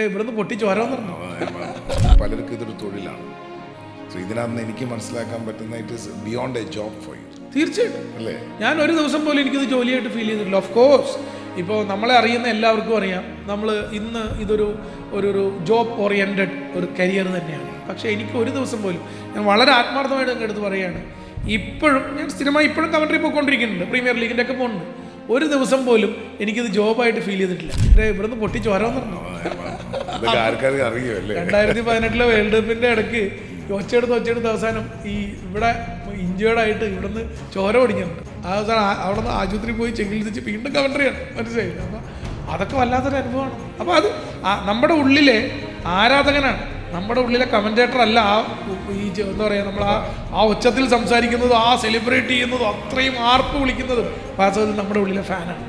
ഇവിടുന്ന് പൊട്ടിച്ച് വരാമെന്ന് പറഞ്ഞു. പലർക്കും ഇതൊരു തൊഴിലാണ്. സോ ഇതിനകത്ത് എനിക്ക് മനസ്സിലാക്കാൻ പറ്റുന്ന it is beyond A job for you. തീർച്ചയായിട്ടും അല്ലേ? ഞാൻ ഒരു ദിവസം പോലും എനിക്കിത് ജോലിയായിട്ട് ഫീൽ ചെയ്തിട്ടില്ല. ഓഫ് കോഴ്സ് ഇപ്പോൾ നമ്മളെ അറിയുന്ന എല്ലാവർക്കും അറിയാം, നമ്മൾ ഇന്ന് ഇതൊരു ഒരു ജോബ് ഓറിയൻറ്റഡ് ഒരു കരിയർ തന്നെയാണ്. പക്ഷേ എനിക്ക് ഒരു ദിവസം പോലും, ഞാൻ വളരെ ആത്മാർത്ഥമായിട്ട് എൻ്റെ അടുത്ത് പറയുകയാണ്, ഇപ്പോഴും ഞാൻ സ്ഥിരമായി ഇപ്പോഴും കമൻട്രി പോയിക്കൊണ്ടിരിക്കുന്നുണ്ട്, പ്രീമിയർ ലീഗിൻ്റെ ഒക്കെ പോകുന്നുണ്ട്. ഒരു ദിവസം പോലും എനിക്കിത് ജോബായിട്ട് ഫീൽ ചെയ്തിട്ടില്ല. ഇവിടുന്ന് പൊട്ടിച്ച് വരാമെന്ന് പറഞ്ഞു. 2018 വേൾഡ് കപ്പിൻ്റെ ഇടയ്ക്ക് ഒച്ചയെടുത്ത് അവസാനം ഈ ഇവിടെ ഇഞ്ചേർഡായിട്ട് ഇവിടുന്ന് ചോര ഓടിക്കുന്നുണ്ട്. അവസാനം അവിടെ നിന്ന് ആശുപത്രി പോയി ചികിത്സിച്ച് വീണ്ടും കമൻട്രിയാണ്, മനസ്സിലായില്ല. അപ്പോൾ അതൊക്കെ വല്ലാത്തൊരു അനുഭവമാണ്. അപ്പോൾ അത് നമ്മുടെ ഉള്ളിലെ ആരാധകനാണ്, നമ്മുടെ ഉള്ളിലെ കമൻറ്റേറ്റർ അല്ല. ഈ എന്താ പറയുക, നമ്മൾ ആ ഉച്ചത്തിൽ സംസാരിക്കുന്നതും ആ സെലിബ്രേറ്റ് ചെയ്യുന്നതും അത്രയും ആർപ്പ് വിളിക്കുന്നതും വാസ്തവത്തിൽ നമ്മുടെ ഉള്ളിലെ ഫാനാണ്.